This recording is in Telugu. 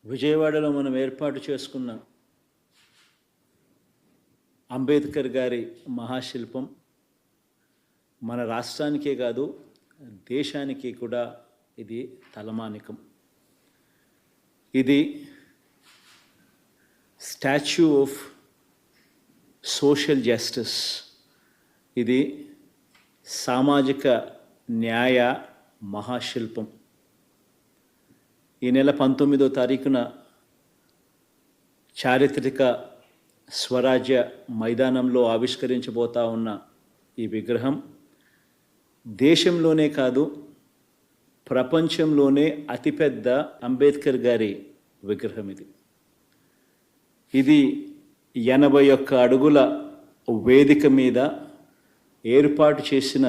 విజయవాడలో మనం ఏర్పాటు చేసుకున్న అంబేద్కర్ గారి మహాశిల్పం మన రాష్ట్రానికే కాదు దేశానికి కూడా ఇది తలమానికం. ఇది స్టాచ్యూ ఆఫ్ సోషల్ జస్టిస్, ఇది సామాజిక న్యాయ మహాశిల్పం. ఈ నెల 19వ తారీఖున చారిత్రక స్వరాజ్య మైదానంలో ఆవిష్కరించబోతా ఉన్న ఈ విగ్రహం దేశంలోనే కాదు ప్రపంచంలోనే అతిపెద్ద అంబేద్కర్ గారి విగ్రహం. ఇది 81 అడుగుల వేదిక మీద ఏర్పాటు చేసిన